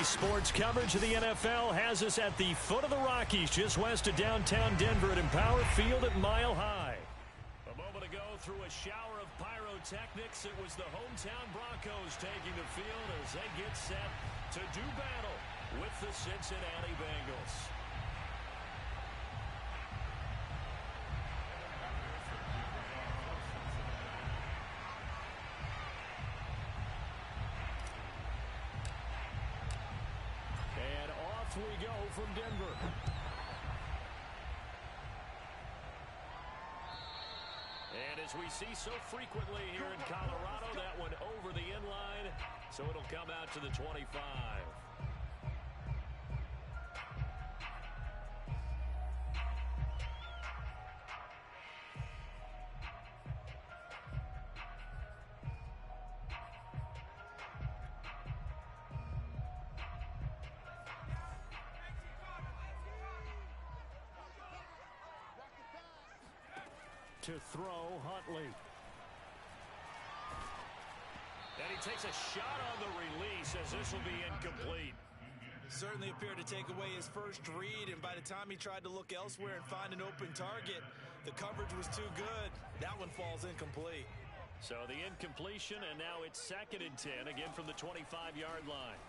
Today's sports coverage of the NFL has us at the foot of the Rockies, just west of downtown Denver at Empower Field at Mile High. A moment ago, through a shower of pyrotechnics, it was the hometown Broncos taking the field as they get set to do battle with the Cincinnati Bengals. And off we go from Denver. And as we see so frequently here in Colorado, that one over the inline, so it'll come out to the 25. To throw, Huntley. And he takes a shot on the release as this will be incomplete. Certainly appeared to take away his first read, and by the time he tried to look elsewhere and find an open target, the coverage was too good. That one falls incomplete. So the incompletion, and now it's 2nd and 10, again from the 25-yard line.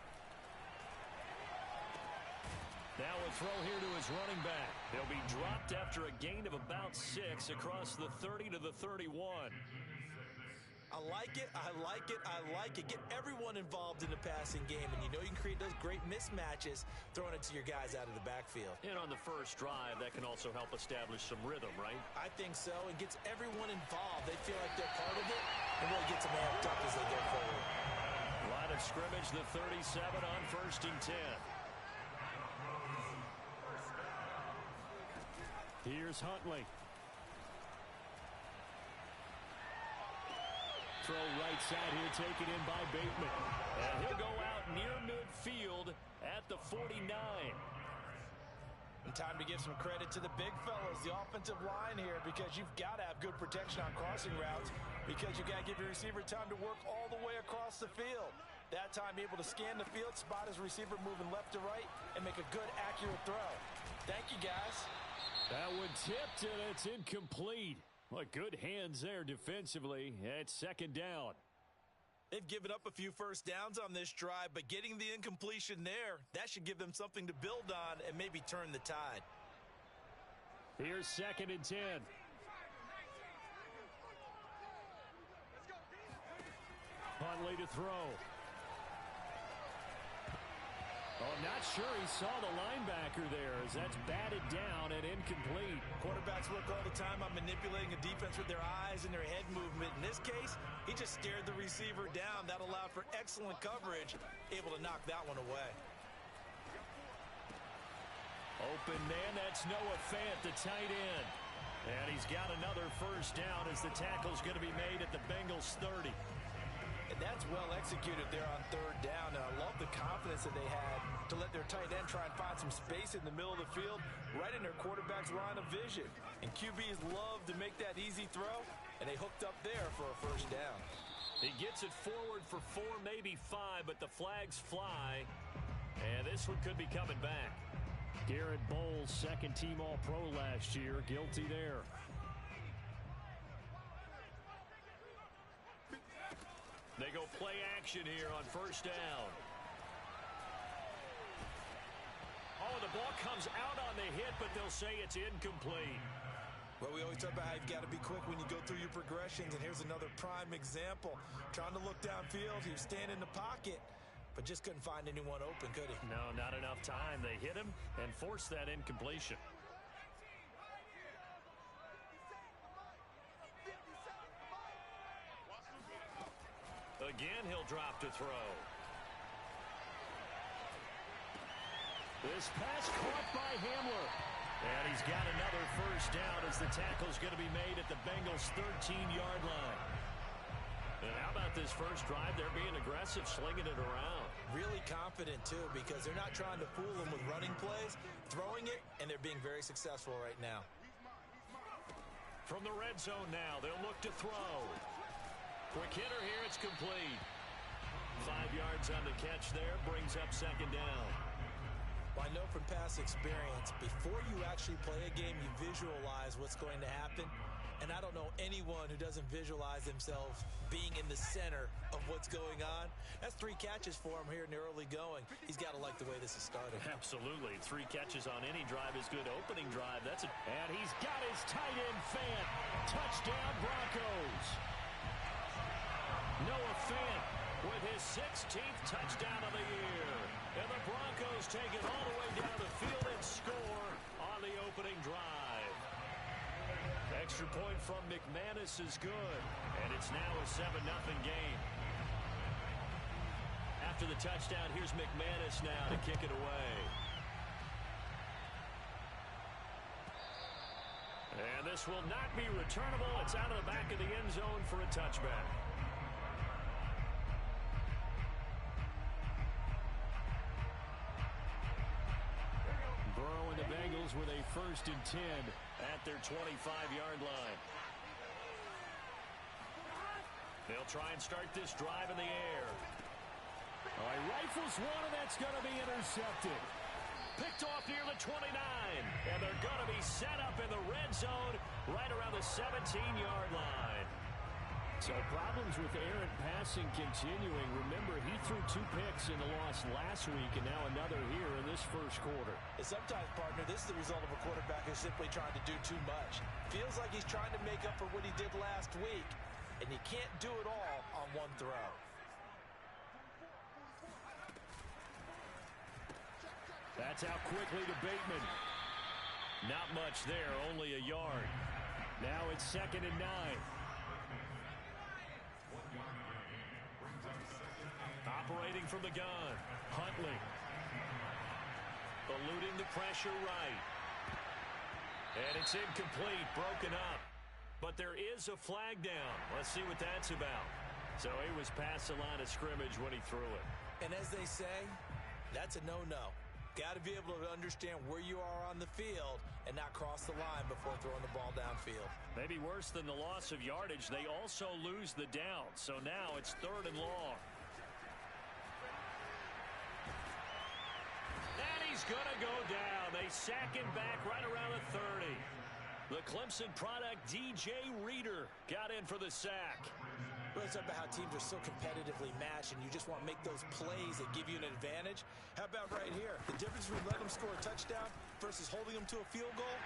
Now a throw here to his running back. He'll be dropped after a gain of about 6 across the 30 to the 31. I like it, I like it, I like it. Get everyone involved in the passing game, and you know you can create those great mismatches throwing it to your guys out of the backfield. And on the first drive, that can also help establish some rhythm, right? I think so. It gets everyone involved. They feel like they're part of it, and really gets them amped up as they go forward. Line of scrimmage, the 37 on 1st and 10. Here's Huntley. Throw right side here, taken in by Bateman. And he'll go out near midfield at the 49. And time to give some credit to the big fellas, the offensive line here, because you've got to have good protection on crossing routes, because you got to give your receiver time to work all the way across the field. That time able to scan the field, spot his receiver moving left to right, and make a good, accurate throw. Thank you, guys. That one tipped, and it's incomplete. Well, good hands there defensively. It's 2nd down. They've given up a few first downs on this drive, but getting the incompletion there, that should give them something to build on and maybe turn the tide. Here's 2nd and 10. Huntley to throw. Oh, I'm not sure he saw the linebacker there as that's batted down and incomplete. Quarterbacks work all the time on manipulating a defense with their eyes and their head movement. In this case, he just stared the receiver down. That allowed for excellent coverage, able to knock that one away. Open man, that's Noah Fant, the tight end. And he's got another first down as the tackle's going to be made at the Bengals 30. And that's well executed there on 3rd down. And I love the confidence that they had to let their tight end try and find some space in the middle of the field, right in their quarterback's line of vision. And QBs love to make that easy throw, and they hooked up there for a first down. He gets it forward for 4, maybe 5, but the flags fly. And this one could be coming back. Garrett Bowles, 2nd team All-Pro last year, guilty there. They go play action here on 1st down. Oh, the ball comes out on the hit, but they'll say it's incomplete. Well, we always talk about how you've got to be quick when you go through your progressions, and here's another prime example. Trying to look downfield, he was standing in the pocket, but just couldn't find anyone open, could he? No, not enough time. They hit him and forced that incompletion. Again, he'll drop to throw. This pass caught by Hamler. And he's got another first down as the tackle's going to be made at the Bengals' 13-yard line. And how about this first drive? They're being aggressive, slinging it around. Really confident, too, because they're not trying to fool them with running plays, throwing it, and they're being very successful right now. From the red zone now, they'll look to throw. Quick hitter here, it's complete. 5 yards on the catch there, brings up second down. Well, I know from past experience, before you actually play a game, you visualize what's going to happen. And I don't know anyone who doesn't visualize themselves being in the center of what's going on. That's 3 catches for him here in the early going. He's got to like the way this is started. Absolutely. 3 catches on any drive is good. Opening drive, and he's got his tight end Fant. Touchdown Broncos. Noah Fant with his 16th touchdown of the year. And the Broncos take it all the way down the field and score on the opening drive. Extra point from McManus is good, and it's now a 7-0 game. After the touchdown, here's McManus now to kick it away. And this will not be returnable. It's out of the back of the end zone for a touchback. Burrow and the Bengals with a 1st and 10 at their 25-yard line. They'll try and start this drive in the air. Oh, he rifles one, and that's going to be intercepted. Picked off near the 29, and they're going to be set up in the red zone right around the 17-yard line. So problems with errant passing continuing. Remember, he threw 2 picks in the loss last week, and now another here in this first quarter. And sometimes, partner, this is the result of a quarterback who's simply trying to do too much. Feels like he's trying to make up for what he did last week, and you can't do it all on one throw. That's out quickly to Bateman. Not much there, only a yard. Now it's 2nd and 9. Operating from the gun, Huntley. Eluding the pressure right. And it's incomplete, broken up. But there is a flag down. Let's see what that's about. So he was past the line of scrimmage when he threw it. And as they say, that's a no-no. Got to be able to understand where you are on the field and not cross the line before throwing the ball downfield. Maybe worse than the loss of yardage, they also lose the down. So now it's 3rd and long. And he's going to go down. They sack him back right around the 30. The Clemson product, DJ Reader, got in for the sack. Well, it's about how teams are so competitively matched, and you just want to make those plays that give you an advantage. How about right here? The difference between letting them score a touchdown versus holding them to a field goal,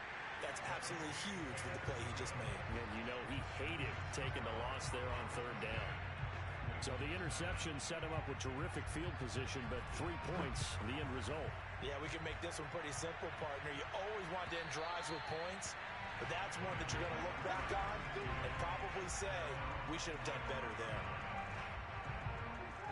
that's absolutely huge with the play he just made. And you know he hated taking the loss there on 3rd down. So the interception set him up with terrific field position, but 3 points, the end result. Yeah, we can make this one pretty simple, partner. You always want to end drives with points, but that's one that you're going to look back on and probably say, we should have done better there.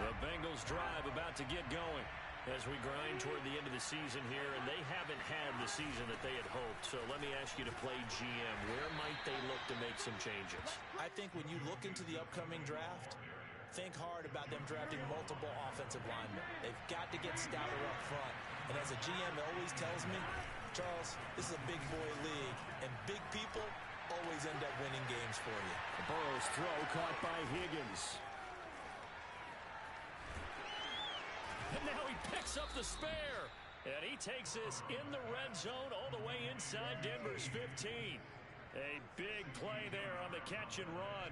The Bengals drive about to get going as we grind toward the end of the season here, and they haven't had the season that they had hoped. So let me ask you to play GM. Where might they look to make some changes? I think when you look into the upcoming draft, think hard about them drafting multiple offensive linemen. They've got to get stouter up front. And as a GM always tells me, Charles, this is a big boy league, and big people always end up winning games for you. Burrow's throw caught by Higgins. And now he picks up the spare. And he takes this in the red zone all the way inside Denver's 15. A big play there on the catch and run.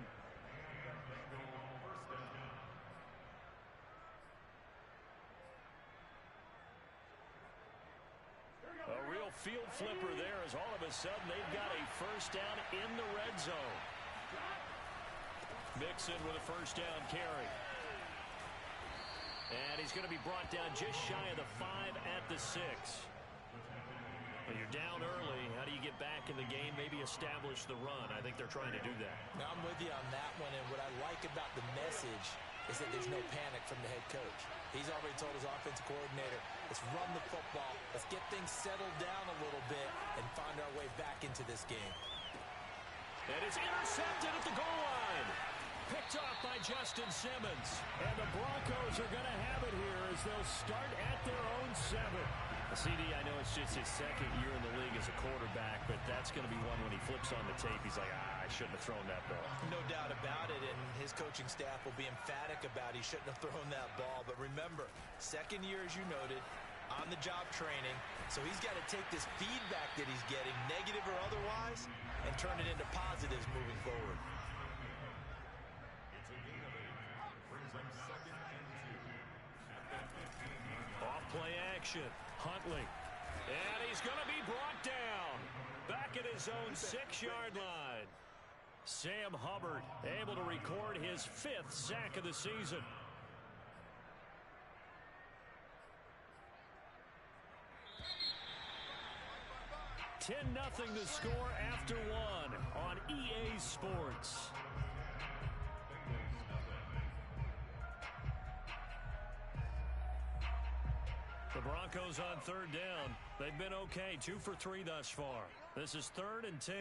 A real field flipper there as all of a sudden they've got a 1st down in the red zone. Mixon with a 1st down carry. And he's going to be brought down just shy of the 5 at the 6. And you're down early. How do you get back in the game? Maybe establish the run. I think they're trying to do that. Now, I'm with you on that one, and what I like about the message is that there's no panic from the head coach. He's already told his offensive coordinator, let's run the football, let's get things settled down a little bit and find our way back into this game. And it's intercepted at the goal line. Picked off by Justin Simmons. And the Broncos are going to have it here as they'll start at their own 7. CD, I know it's just his second year in the league as a quarterback, but that's going to be one when he flips on the tape, he's like, I shouldn't have thrown that ball. No doubt about it, and his coaching staff will be emphatic about he shouldn't have thrown that ball. But remember, second year, as you noted, on-the-job training, so he's got to take this feedback that he's getting, negative or otherwise, and turn it into positives moving forward. Off-play action. Huntley. And he's going to be brought down. Back at his own 6-yard line. Sam Hubbard able to record his 5th sack of the season. $10-0 the score after 1 on EA Sports. The Broncos on 3rd down. They've been okay, 2 for 3 thus far. This is 3rd and 10.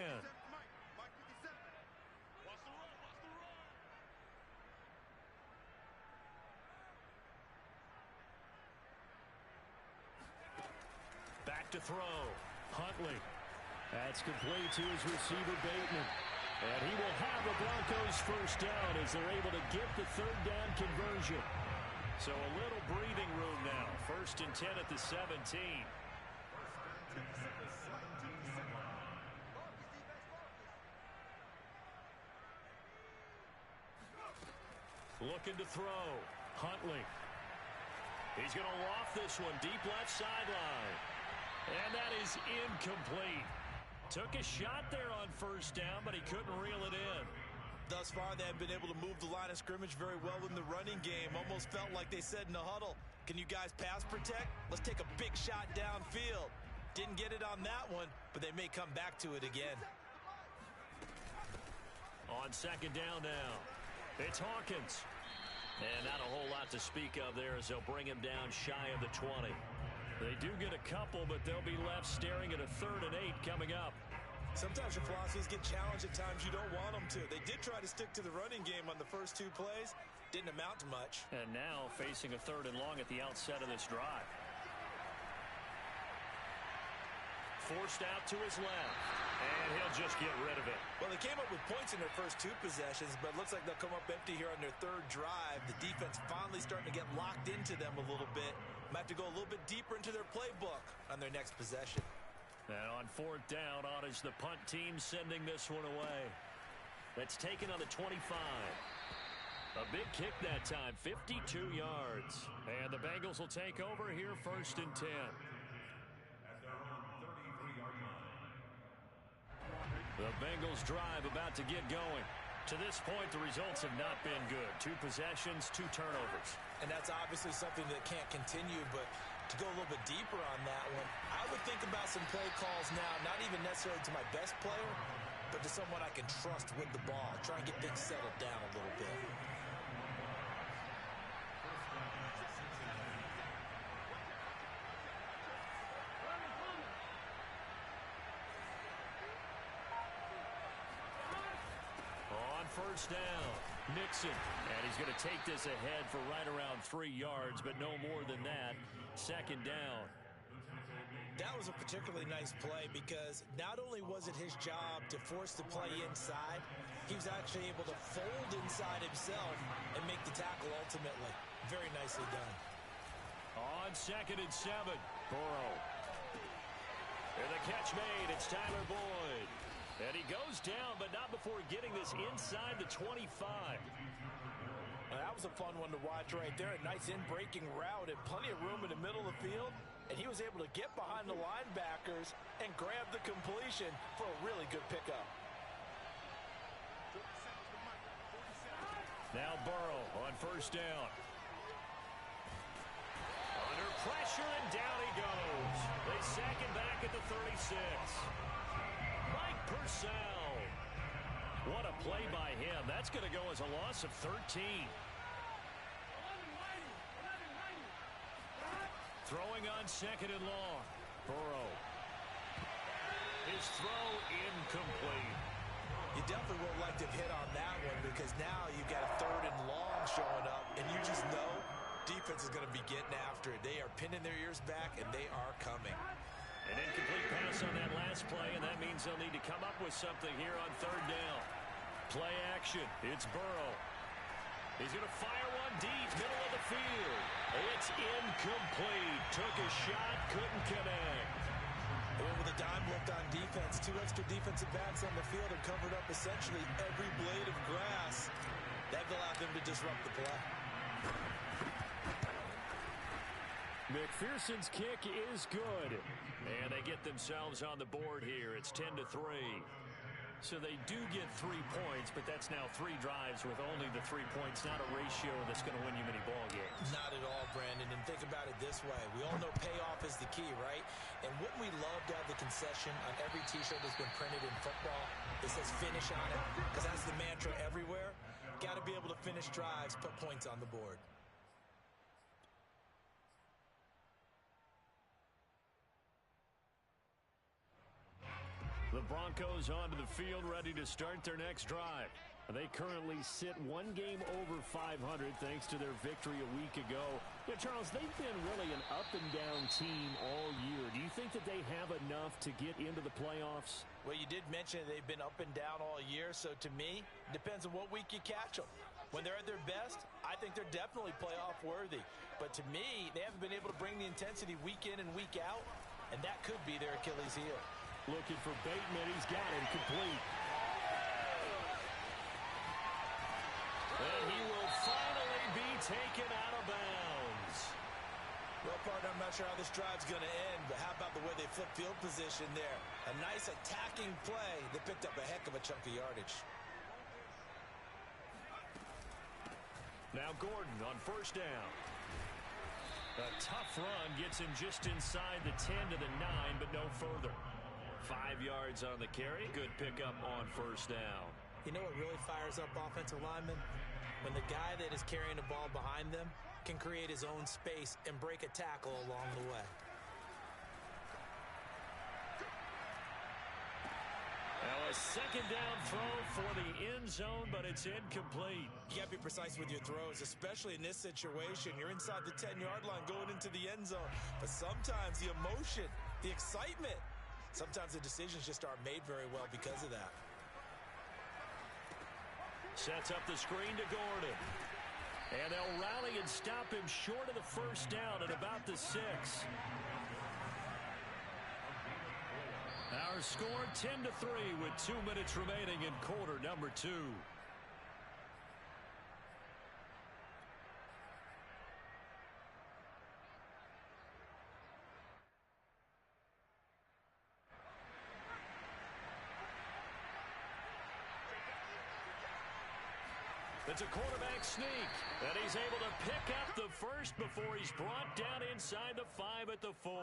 Back to throw. Huntley. That's complete to his receiver, Bateman. And he will have the Broncos first down as they're able to get the 3rd down conversion. So a little breathing room now. 1st and 10 at the 17. Looking to throw. Huntley. He's going to loft this one deep left sideline. And that is incomplete. Took a shot there on 1st down, but he couldn't reel it in. Thus far, they have been able to move the line of scrimmage very well in the running game. Almost felt like they said in the huddle, can you guys pass protect? Let's take a big shot downfield. Didn't get it on that one, but they may come back to it again. On 2nd down now, it's Hawkins. And not a whole lot to speak of there as they'll bring him down shy of the 20. They do get a couple, but they'll be left staring at a 3rd and 8 coming up. Sometimes your philosophies get challenged at times you don't want them to. They did try to stick to the running game on the first 2 plays. Didn't amount to much. And now facing a 3rd and long at the outset of this drive. Forced out to his left. And he'll just get rid of it. Well, they came up with points in their first 2 possessions, but it looks like they'll come up empty here on their 3rd drive. The defense finally starting to get locked into them a little bit. Might have to go a little bit deeper into their playbook on their next possession. And on 4th down, on is the punt team sending this one away. That's taken on the 25. A big kick that time, 52 yards. And the Bengals will take over here 1st and 10. The Bengals drive about to get going. To this point, the results have not been good. 2 possessions, 2 turnovers. And that's obviously something that can't continue, but to go a little bit deeper on that one, I would think about some play calls now, not even necessarily to my best player, but to someone I can trust with the ball. Try and get things settled down a little bit. On 1st down, Nixon. And he's going to take this ahead for right around 3 yards, but no more than that. 2nd down. That was a particularly nice play because not only was it his job to force the play inside, he was actually able to fold inside himself and make the tackle ultimately. Very nicely done. On 2nd and 7, Burrow. And the catch made, it's Tyler Boyd. And he goes down, but not before getting this inside the 25. That was a fun one to watch right there. A nice in-breaking route and plenty of room in the middle of the field. And he was able to get behind the linebackers and grab the completion for a really good pickup. Now Burrow on 1st down. Under pressure, and down he goes. They sack him back at the 36. Mike Purcell. What a play by him. That's going to go as a loss of 13. Throwing on 2nd and long. Burrow. His throw incomplete. You definitely won't like to hit on that one because now you've got a 3rd and long showing up, and you just know deep defense is going to be getting after it. They are pinning their ears back, and they are coming. An incomplete pass on that last play, and that means they'll need to come up with something here on third down. Play action. It's Burrow. He's going to fire one deep, middle of the field. It's incomplete. Took a shot, couldn't connect. And with a dime left on defense, 2 extra defensive backs on the field have covered up essentially every blade of grass. That allowed them to disrupt the play. McPherson's kick is good. And they get themselves on the board here. It's 10-3. So they do get 3 points, but that's now 3 drives with only the 3 points. Not a ratio that's going to win you many ball games. Not at all, Brandon. And think about it this way. We all know payoff is the key, right? And wouldn't we love to have the concession on every T-shirt that's been printed in football that says finish on it? Because that's the mantra everywhere. Got to be able to finish drives, put points on the board. The Broncos onto the field, ready to start their next drive. They currently sit 1 game over 500 thanks to their victory a week ago. Yeah, Charles, they've been really an up-and-down team all year. Do you think that they have enough to get into the playoffs? Well, you did mention they've been up and down all year, so to me, it depends on what week you catch them. When they're at their best, I think they're definitely playoff worthy. But to me, they haven't been able to bring the intensity week in and week out, and that could be their Achilles heel. Looking for Bateman. He's got him complete. And he will finally be taken out of bounds. Well, partner, I'm not sure how this drive's going to end, but how about the way they flip field position there? A nice attacking play that picked up a heck of a chunk of yardage. Now Gordon on first down. A tough run gets him just inside the 10 to the 9, but no further. 5 yards on the carry. Good pickup on first down. You know what really fires up offensive linemen? When the guy that is carrying the ball behind them can create his own space and break a tackle along the way. Now a second down throw for the end zone, but it's incomplete. You got to be precise with your throws, especially in this situation. You're inside the 10-yard line going into the end zone. But sometimes the emotion, the excitement, sometimes the decisions just aren't made very well because of that. Sets up the screen to Gordon. And they'll rally and stop him short of the first down at about the 6. Our score 10-3 with 2 minutes remaining in quarter number 2. It's a quarterback sneak, and he's able to pick up the first before he's brought down inside the 5 at the 4.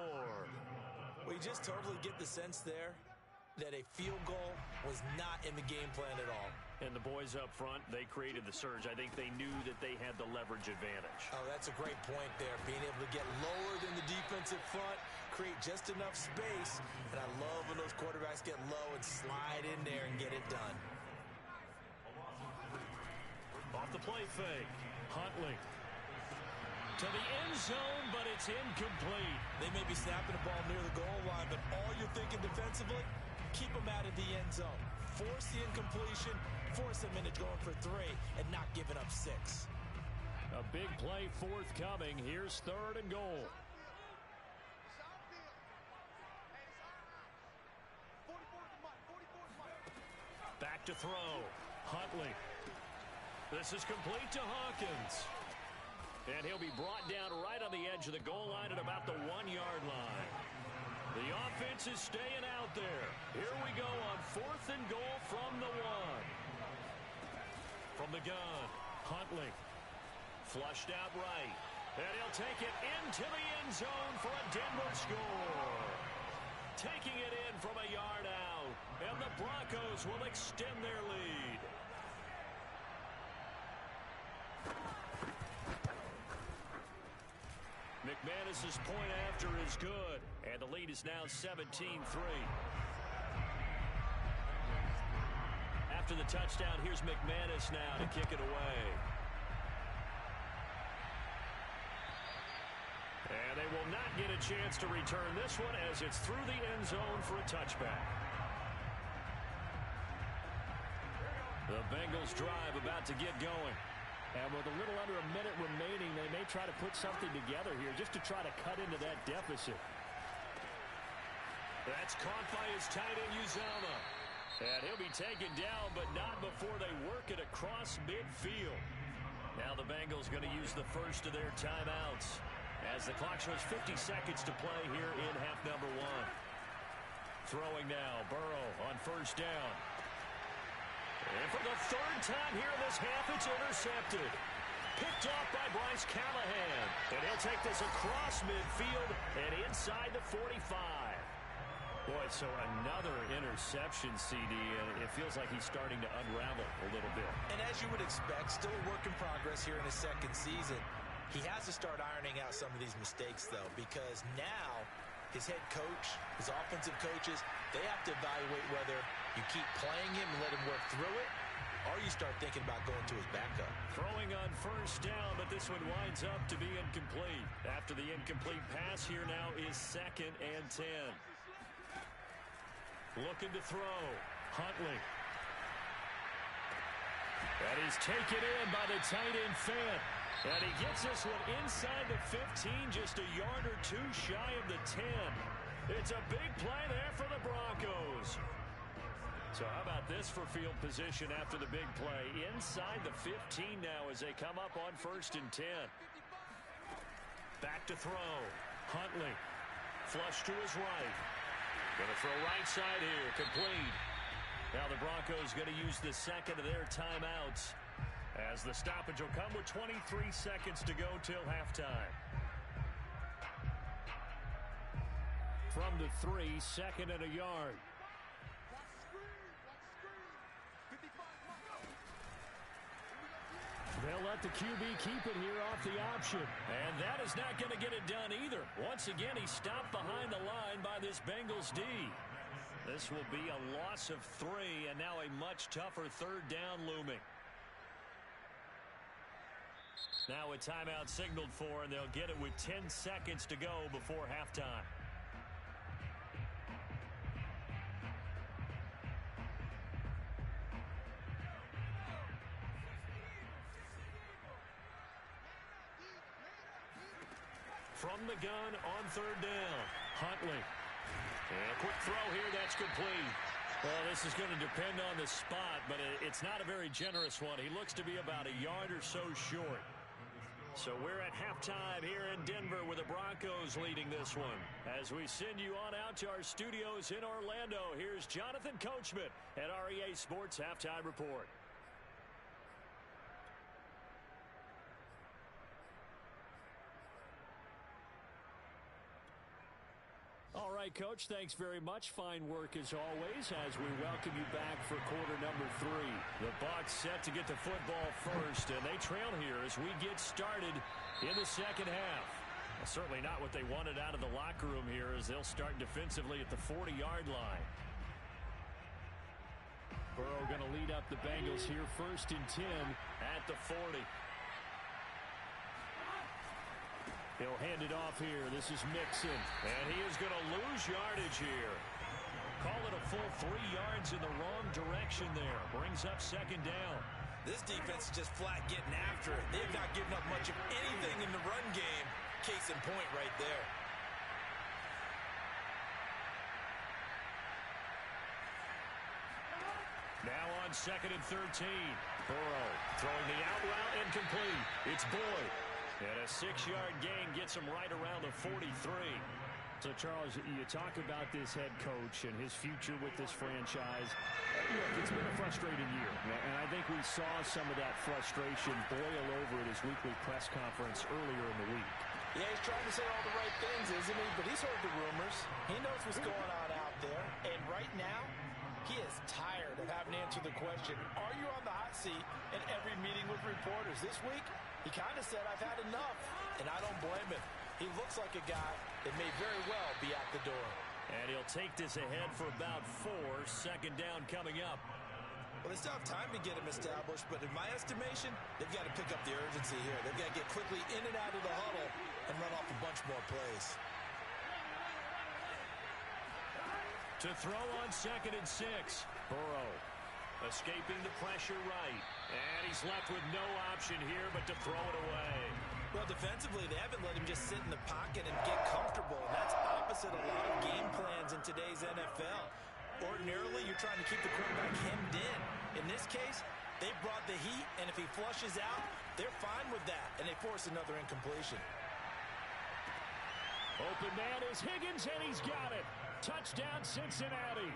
We just totally get the sense there that a field goal was not in the game plan at all. And the boys up front, they created the surge. I think they knew that they had the leverage advantage. Oh, that's a great point there. Being able to get lower than the defensive front, create just enough space. And I love when those quarterbacks get low and slide in there and get it done. Off the play fake. Huntley. To the end zone, but it's incomplete. They may be snapping the ball near the goal line, but all you're thinking defensively, keep them out of the end zone. Force the incompletion, force them into going for 3, and not giving up 6. A big play forthcoming. Here's 3rd and goal. Back to throw. Huntley. This is complete to Hawkins. And he'll be brought down right on the edge of the goal line at about the 1-yard line. The offense is staying out there. Here we go on 4th and goal from the 1. From the gun, Huntley. Flushed out right. And he'll take it into the end zone for a Denver score. Taking it in from a yard out. And the Broncos will extend their lead. McManus's point after is good, and the lead is now 17-3. After the touchdown, here's McManus now to kick it away. And they will not get a chance to return this one as it's through the end zone for a touchback. The Bengals drive about to get going. And with a little under a minute remaining, they may try to put something together here just to try to cut into that deficit. That's caught by his tight end, Uzama. And he'll be taken down, but not before they work it across midfield. Now the Bengals going to use the first of their timeouts as the clock shows 50 seconds to play here in half number one. Throwing now, Burrow on first down. And for the third time here in this half, it's intercepted. Picked off by Bryce Callahan. And he'll take this across midfield and inside the 45. Boy, so another interception, CD, and it feels like he's starting to unravel a little bit. And as you would expect, still a work in progress here in his second season. He has to start ironing out some of these mistakes, though, because now his head coach, his offensive coaches, they have to evaluate whether you keep playing him and let him work through it, or you start thinking about going to his backup. Throwing on first down, but this one winds up to be incomplete. After the incomplete pass, here now is 2nd and 10. Looking to throw. Huntley. And he's taken in by the tight end Fant. And he gets this one inside the 15, just a yard or two shy of the 10. It's a big play there for the Broncos. So how about this for field position after the big play? Inside the 15 now as they come up on 1st and 10. Back to throw. Huntley. Flush to his right. Going to throw right side here. Complete. Now the Broncos going to use the second of their timeouts as the stoppage will come with 23 seconds to go till halftime. From the 3, 2nd and a yard. They'll let the QB keep it here off the option. And that is not going to get it done either. Once again, he stopped behind the line by this Bengals D. This will be a loss of 3, and now a much tougher 3rd down looming. Now a timeout signaled for, and they'll get it with 10 seconds to go before halftime. From the gun on 3rd down. Huntley. And a quick throw here, that's complete. Well, this is going to depend on the spot, but it's not a very generous one. He looks to be about a yard or so short. So we're at halftime here in Denver with the Broncos leading this one. As we send you on out to our studios in Orlando, here's Jonathan Coachman at REA Sports Halftime Report. All right, Coach, thanks very much. Fine work as always as we welcome you back for quarter number 3. The Bucs set to get the football first, and they trail here as we get started in the second half. Well, certainly not what they wanted out of the locker room here as they'll start defensively at the 40-yard line. Burrow going to lead up the Bengals here 1st and 10 at the 40. He'll hand it off here. This is Mixon. And he is going to lose yardage here. Call it a full 3 yards in the wrong direction there. Brings up 2nd down. This defense is just flat getting after it. They have not given up much of anything in the run game. Case in point right there. Now on 2nd and 13. Burrow throwing the out route incomplete. It's Boyd. And a 6-yard gain gets him right around the 43. So, Charles, you talk about this head coach and his future with this franchise. Look, it's been a frustrating year, and I think we saw some of that frustration boil over at his weekly press conference earlier in the week. Yeah, he's trying to say all the right things, isn't he? But he's heard the rumors. He knows what's going on out there. And right now, he is tired of having to answer the question, are you on the hot seat in every meeting with reporters? This week, he kind of said, I've had enough, and I don't blame him. He looks like a guy that may very well be at the door. And he'll take this ahead for about 4. 2nd down coming up. Well, they still have time to get him established, but in my estimation, they've got to pick up the urgency here. They've got to get quickly in and out of the huddle and run off a bunch more plays. To throw on 2nd and 6. Burrow escaping the pressure right. And he's left with no option here but to throw it away. Well, defensively, they haven't let him just sit in the pocket and get comfortable. And that's opposite a lot of game plans in today's NFL. Ordinarily, you're trying to keep the quarterback hemmed in. In this case, they brought the heat, and if he flushes out, they're fine with that, and they force another incompletion. Open man is Higgins, and he's got it. Touchdown, Cincinnati.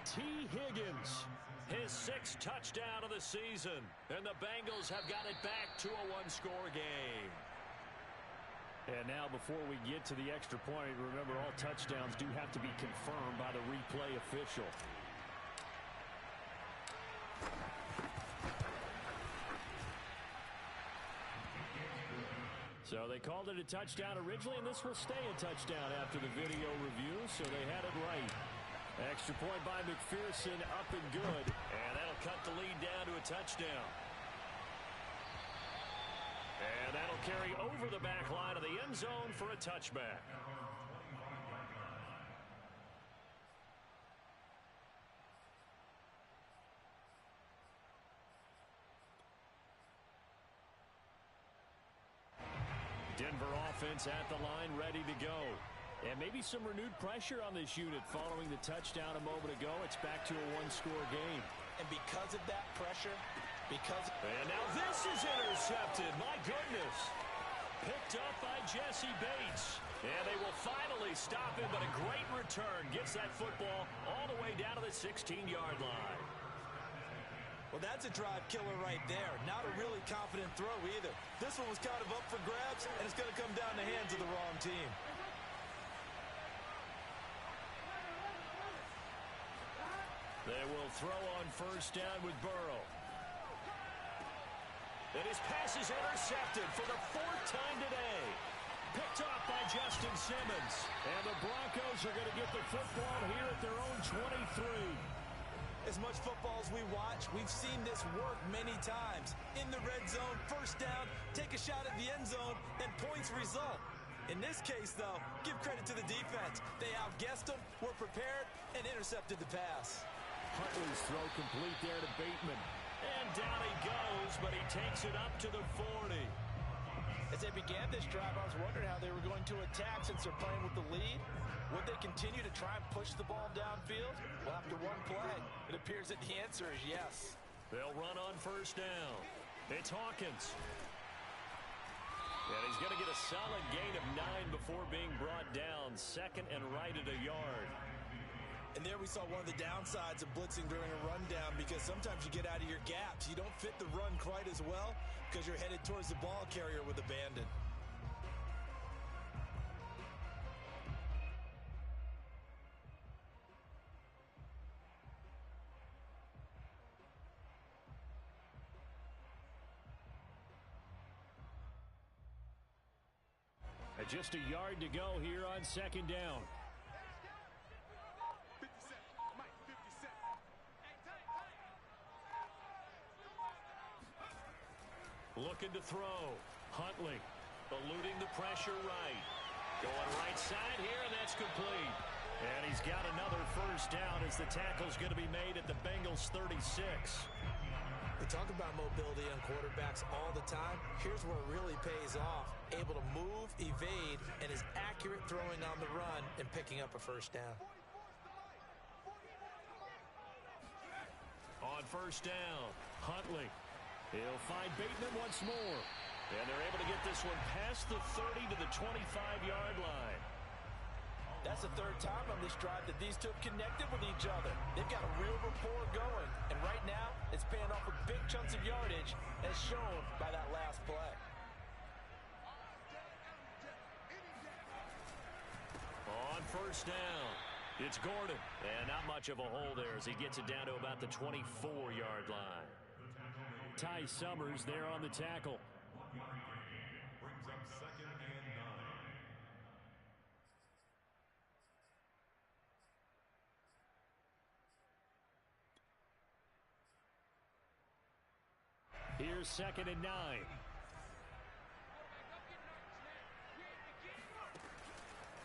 T. Higgins, his 6th touchdown of the season, and the Bengals have got it back to a one-score game. And now before we get to the extra point, remember all touchdowns do have to be confirmed by the replay official. So they called it a touchdown originally, and this will stay a touchdown after the video review, so they had it right. Extra point by McPherson, up and good. And that'll cut the lead down to a touchdown. And that'll carry over the back line of the end zone for a touchback. Denver offense at the line, ready to go. And maybe some renewed pressure on this unit following the touchdown a moment ago. It's back to a one-score game. And because of that pressure, And now this is intercepted. My goodness. Picked up by Jesse Bates. And they will finally stop him, but a great return. Gets that football all the way down to the 16-yard line. Well, that's a drive killer right there. Not a really confident throw either. This one was kind of up for grabs, and it's going to come down the hands of the wrong team. They will throw on 1st down with Burrow. And his pass is intercepted for the 4th time today. Picked off by Justin Simmons. And the Broncos are going to get the football here at their own 23. As much football as we watch, we've seen this work many times. In the red zone, 1st down, take a shot at the end zone, and points result. In this case, though, give credit to the defense. They outguessed them, were prepared, and intercepted the pass. Huntley's throw complete there to Bateman. And down he goes, but he takes it up to the 40. As they began this drive, I was wondering how they were going to attack since they're playing with the lead. Would they continue to try and push the ball downfield? Well, after one play, it appears that the answer is yes. They'll run on 1st down. It's Hawkins. And he's going to get a solid gain of 9 before being brought down. 2nd and right at a yard. And there we saw one of the downsides of blitzing during a rundown, because sometimes you get out of your gaps. You don't fit the run quite as well because you're headed towards the ball carrier with abandon. Just a yard to go here on 2nd down. Looking to throw. Huntley eluding the pressure right. Going right side here, and that's complete. And he's got another 1st down as the tackle's going to be made at the Bengals 36. We talk about mobility on quarterbacks all the time. Here's where it really pays off. Able to move, evade, and is accurate throwing on the run and picking up a 1st down. On 1st down, Huntley. He'll find Bateman once more. And they're able to get this one past the 30 to the 25-yard line. That's the 3rd time on this drive that these two have connected with each other. They've got a real rapport going. And right now, it's paying off with big chunks of yardage, as shown by that last play. On 1st down, it's Gordon. And not much of a hole there as he gets it down to about the 24-yard line. Ty Summers there on the tackle. Brings up 2nd and 9. Here's 2nd and 9.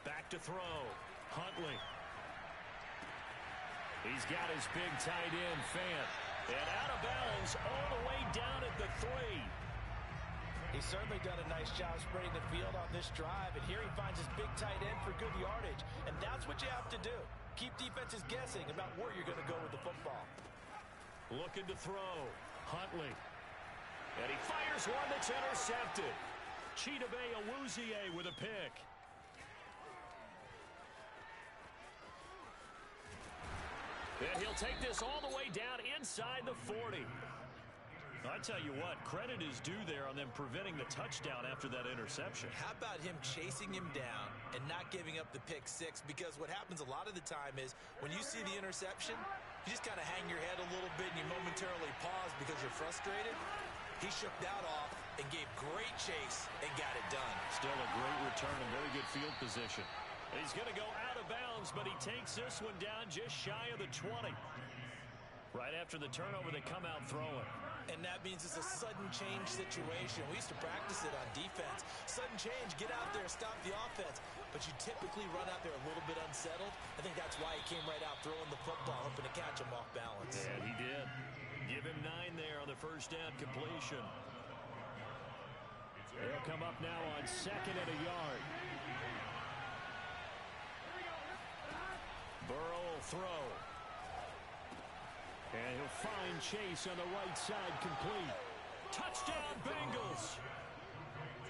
Back to throw. Huntley. He's got his big tight end, Fant. And out of bounds all the way down at the 3. He's certainly done a nice job spreading the field on this drive. And here he finds his big tight end for good yardage. And that's what you have to do. Keep defenses guessing about where you're going to go with the football. Looking to throw. Huntley. And he fires one that's intercepted. Chidobe Awuzie with a pick. And he'll take this all the way down inside the 40. I tell you what, credit is due there on them preventing the touchdown after that interception. How about him chasing him down and not giving up the pick six? Because what happens a lot of the time is when you see the interception, you just kind of hang your head a little bit and you momentarily pause because you're frustrated. He shook that off and gave great chase and got it done. Still a great return and very good field position. He's going to go out of bounds, but he takes this one down just shy of the 20. Right after the turnover, they come out throwing. And that means it's a sudden change situation. We used to practice it on defense. Sudden change, get out there, stop the offense. But you typically run out there a little bit unsettled. I think that's why he came right out throwing the football, hoping to catch him off balance. And he did. Give him 9 there on the first down completion. They'll come up now on 2nd and a yard. Burrow will throw. And he'll find Chase on the right side complete. Touchdown, Bengals.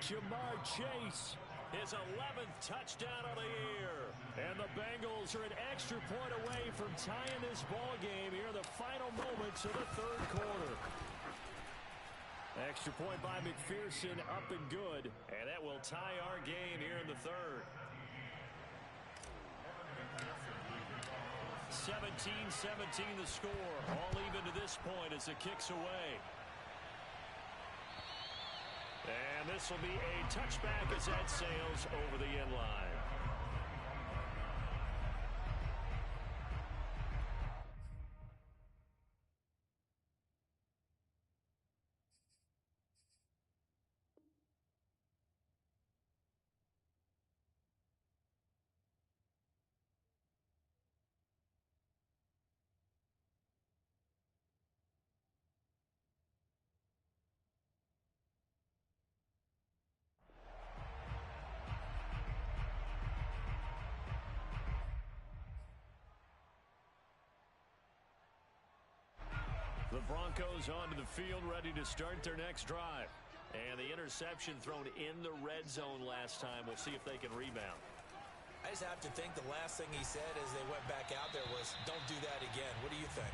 Jamar Chase, his 11th touchdown of the year. And the Bengals are an extra point away from tying this ball game here in the final moments of the 3rd quarter. Extra point by McPherson, up and good. And that will tie our game here in the 3rd. 17-17 the score. All even to this point as the kick's away. And this will be a touchback as that sails over the end line. The Broncos onto the field, ready to start their next drive. And the interception thrown in the red zone last time. We'll see if they can rebound. I just have to think the last thing he said as they went back out there was, don't do that again. What do you think?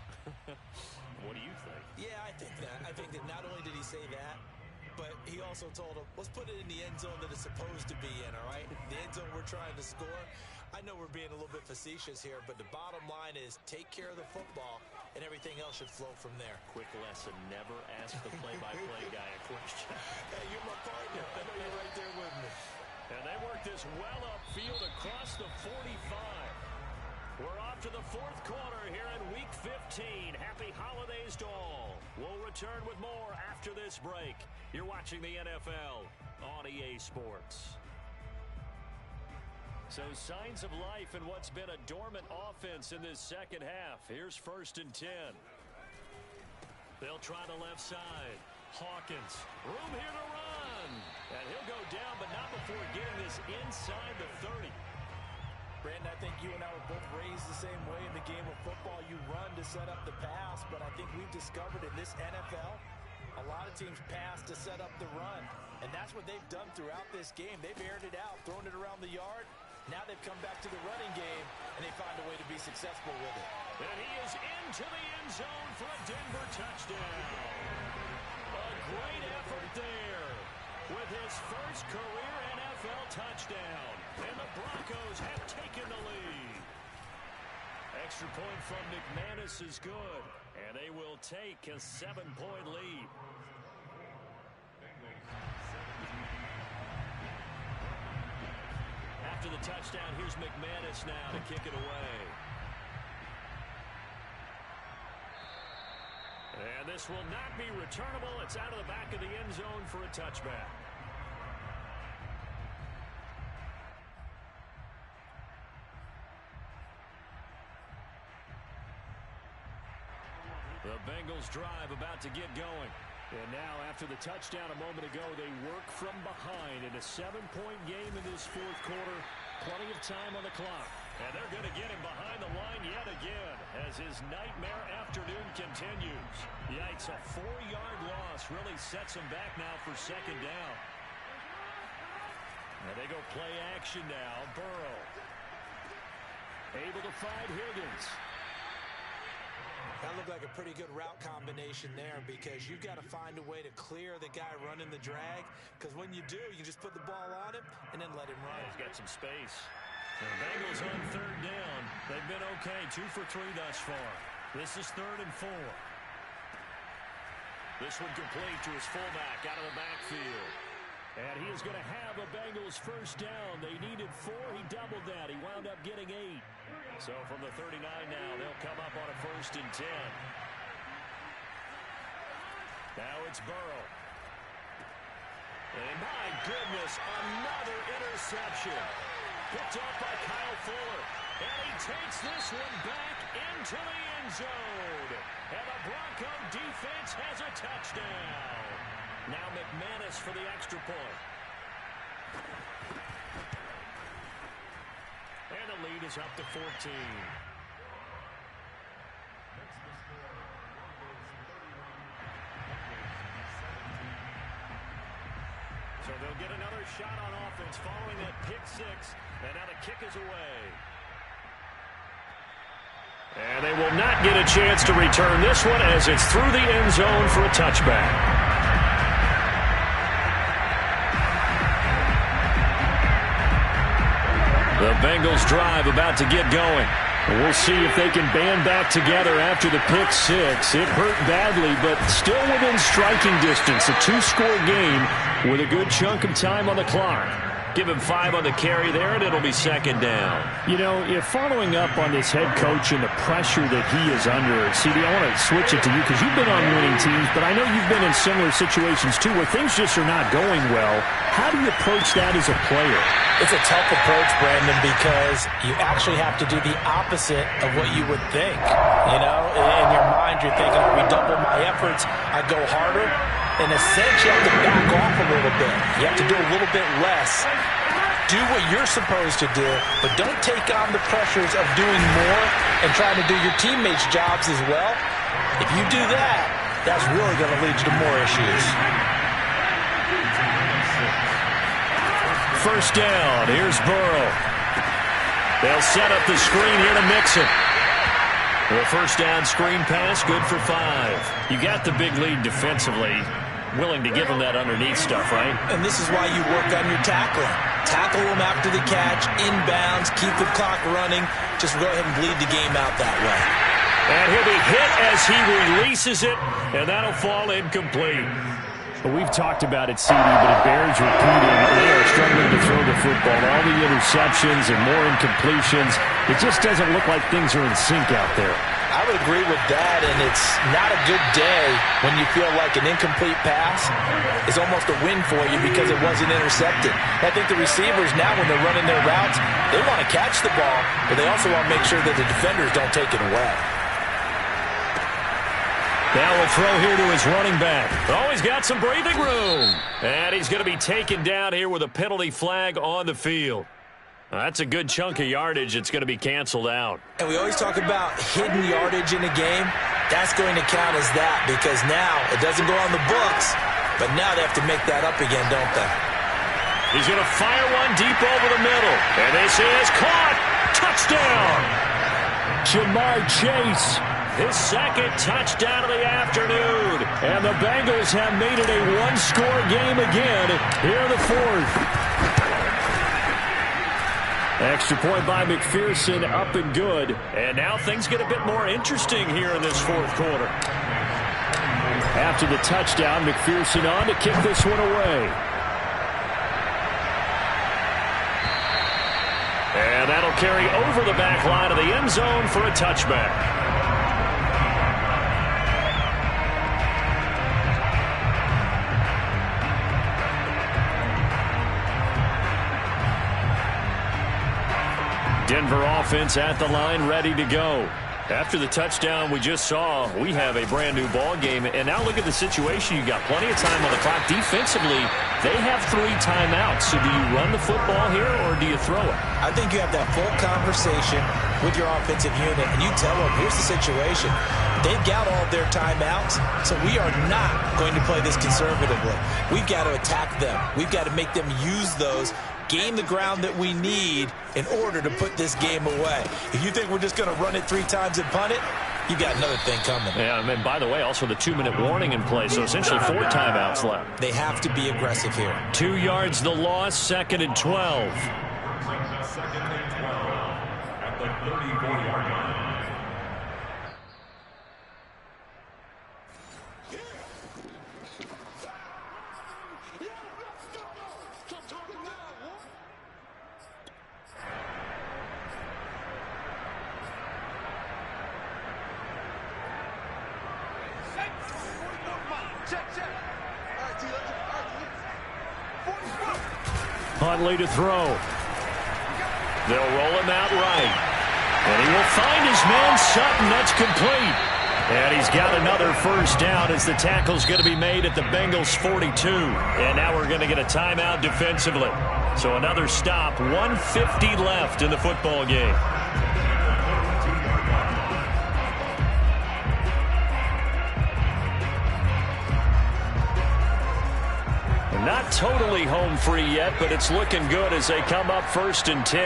What do you think? Yeah, I think that. I think that not only did he say that, but he also told him, let's put it in the end zone that it's supposed to be in, all right? The end zone we're trying to score. I know we're being a little bit facetious here, but the bottom line is take care of the football, and everything else should flow from there. Quick lesson, never ask the play-by-play guy a question. Hey, you're my partner. I know you're right there with me. And they work this well upfield across the 45. We're off to the 4th quarter here in Week 15. Happy holidays to all. We'll return with more after this break. You're watching the NFL on EA Sports. So signs of life in what's been a dormant offense in this second half. Here's 1st and 10. They'll try the left side. Hawkins, room here to run. And he'll go down, but not before getting this inside the 30. Brandon, I think you and I were both raised the same way in the game of football. You run to set up the pass, but I think we've discovered in this NFL, a lot of teams pass to set up the run. And that's what they've done throughout this game. They've aired it out, thrown it around the yard. Now they've come back to the running game, and they find a way to be successful with it. And he is into the end zone for a Denver touchdown. A great effort there with his first career NFL touchdown. And the Broncos have taken the lead. Extra point from McManus is good, and they will take a 7-point lead. After the touchdown, here's McManus now to kick it away. And this will not be returnable. It's out of the back of the end zone for a touchback. The Bengals drive about to get going. And now, after the touchdown a moment ago, they work from behind in a 7-point game in this fourth quarter. Plenty of time on the clock. And they're going to get him behind the line yet again as his nightmare afternoon continues. Yikes, a 4-yard loss really sets him back now for second down. And they go play action now. Burrow able to find Higgins. That looked like a pretty good route combination there because you've got to find a way to clear the guy running the drag, because when you do, you can just put the ball on him and then let him run. He's got some space. The Bengals on third down. They've been okay, 2 for 3 thus far. This is 3rd and 4. This one complete to his fullback out of the backfield. And he is going to have a Bengals first down. They needed 4. He doubled that. He wound up getting 8. So from the 39 now, they'll come up on a 1st and 10. Now it's Burrow. And my goodness, another interception. Picked up by Kyle Fuller. And he takes this one back into the end zone. And the Bronco defense has a touchdown. Now McManus for the extra point. And the lead is up to 14. So they'll get another shot on offense following that pick 6. And now the kick is away. And they will not get a chance to return this one as it's through the end zone for a touchback. The Bengals drive about to get going. We'll see if they can band back together after the pick 6. It hurt badly, but still within striking distance. A 2-score game with a good chunk of time on the clock. Give him 5 on the carry there, and it'll be second down. You know, if following up on this head coach and the pressure that he is under, CD, I want to switch it to you because you've been on winning teams, but I know you've been in similar situations too where things just are not going well. How do you approach that as a player? It's a tough approach, Brandon, because you actually have to do the opposite of what you would think. You know, in your mind, you're thinking, I redouble my efforts, I go harder. In a sense, you have to back off a little bit. You have to do a little bit less. Do what you're supposed to do, but don't take on the pressures of doing more and trying to do your teammates' jobs as well. If you do that, that's really going to lead you to more issues. First down. Here's Burrow. They'll set up the screen here to mix it. The first down screen pass, good for 5. You got the big lead defensively. Willing to give them that underneath stuff, right? And this is why you work on your tackling. Tackle them after the catch, inbounds, keep the clock running. Just go ahead and bleed the game out that way. And he'll be hit as he releases it, and that'll fall incomplete. Well, we've talked about it, CD, but it bears repeating. They are struggling to throw the football. All the interceptions and more incompletions. It just doesn't look like things are in sync out there. I would agree with that, and it's not a good day when you feel like an incomplete pass is almost a win for you because it wasn't intercepted. I think the receivers now, when they're running their routes, they want to catch the ball, but they also want to make sure that the defenders don't take it away. Now we'll throw here to his running back. Oh, he's got some breathing room. And he's going to be taken down here with a penalty flag on the field. That's a good chunk of yardage. It's going to be canceled out. And we always talk about hidden yardage in a game. That's going to count as that because now it doesn't go on the books, but now they have to make that up again, don't they? He's going to fire one deep over the middle. And this is caught. Touchdown. Jamar Chase. His second touchdown of the afternoon. And the Bengals have made it a 1-score game again here in the 4th. Extra point by McPherson, up and good. And now things get a bit more interesting here in this 4th quarter. After the touchdown, McPherson on to kick this one away. And that'll carry over the back line of the end zone for a touchback. Denver offense at the line, ready to go. After the touchdown we just saw, we have a brand new ball game. And now look at the situation. You got plenty of time on the clock. Defensively, they have 3 timeouts. So do you run the football here or do you throw it? I think you have that full conversation with your offensive unit, and you tell them, here's the situation. They've got all their timeouts, so we are not going to play this conservatively. We've got to attack them. We've got to make them use those, gain the ground that we need in order to put this game away. If you think we're just going to run it 3 times and punt it, you got another thing coming. Yeah, and by the way, also the 2-minute warning in play, so essentially 4 timeouts left. They have to be aggressive here. 2 yards the loss, 2nd and 12. Second and 12 at the 34-yard line. Huntley to throw. They'll roll him out right. And he will find his man Sutton. That's complete. And he's got another first down as the tackle's going to be made at the Bengals 42. And now we're going to get a timeout defensively. So another stop. 1:50 left in the football game. Not totally home free yet, but it's looking good as they come up 1st and 10.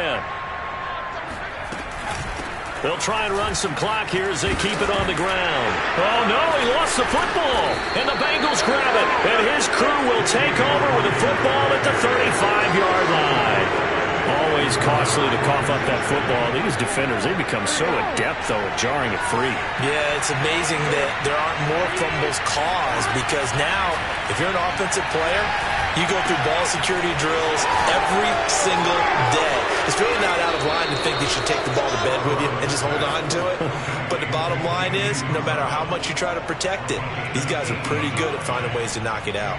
They'll try and run some clock here as they keep it on the ground. Oh, no, he lost the football. And the Bengals grab it. And his crew will take over with the football at the 35-yard line. Always costly to cough up that football. These defenders, they become so adept, though, at jarring it free. Yeah, it's amazing that there aren't more fumbles caused, because now, if you're an offensive player, you go through ball security drills every single day. It's really not out of line to think you should take the ball to bed with you and just hold on to it. But the bottom line is, no matter how much you try to protect it, these guys are pretty good at finding ways to knock it out.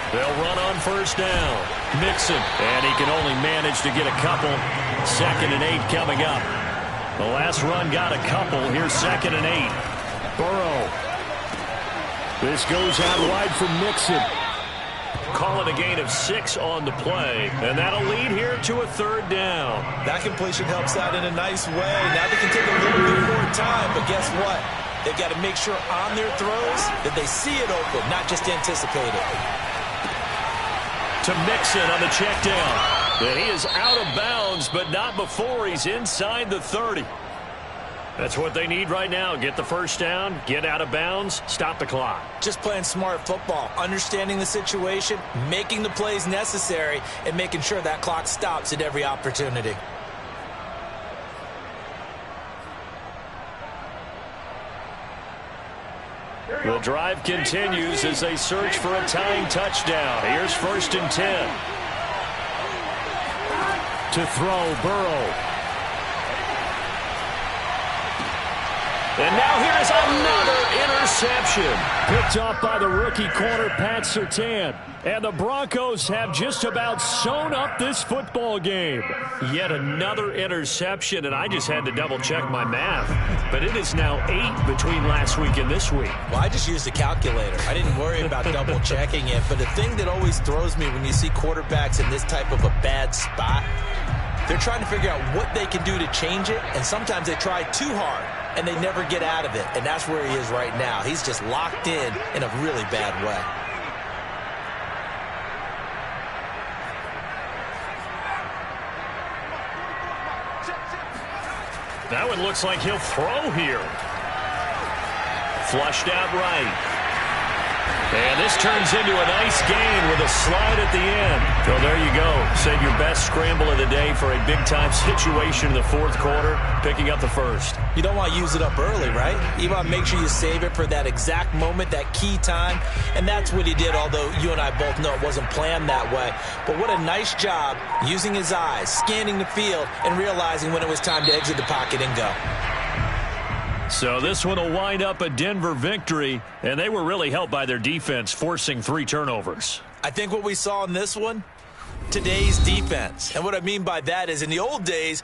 They'll run on 1st down. Mixon, and he can only manage to get a couple. 2nd and 8 coming up. The last run got a couple. Here's 2nd and 8. Burrow. This goes out wide for Mixon. Call it a gain of 6 on the play, and that'll lead here to a 3rd down. That completion helps out in a nice way. Now they can take a little bit more time, but guess what? They've got to make sure on their throws that they see it open, not just anticipate it. To Mixon on the check down. And he is out of bounds, but not before he's inside the 30. That's what they need right now. Get the first down, get out of bounds, stop the clock. Just playing smart football, understanding the situation, making the plays necessary, and making sure that clock stops at every opportunity. The drive continues as they search for a tying touchdown. Here's 1st and 10. To throw, Burrow. And now here's another interception. Picked off by the rookie corner, Pat Surtain. And the Broncos have just about sewn up this football game. Yet another interception, and I just had to double-check my math. But it is now 8 between last week and this week. Well, I just used a calculator. I didn't worry about double-checking it. But the thing that always throws me when you see quarterbacks in this type of a bad spot, they're trying to figure out what they can do to change it, and sometimes they try too hard, and they never get out of it. And that's where he is right now. He's just locked in a really bad way. That one looks like he'll throw here. Flushed out right. And this turns into a nice gain with a slide at the end. So there you go. Save your best scramble of the day for a big-time situation in the 4th quarter, picking up the 1st. You don't want to use it up early, right? You want to make sure you save it for that exact moment, that key time. And that's what he did, although you and I both know it wasn't planned that way. But what a nice job using his eyes, scanning the field, and realizing when it was time to exit the pocket and go. So this one will wind up a Denver victory, and they were really helped by their defense, forcing 3 turnovers. I think what we saw in this one, today's defense. And what I mean by that is in the old days,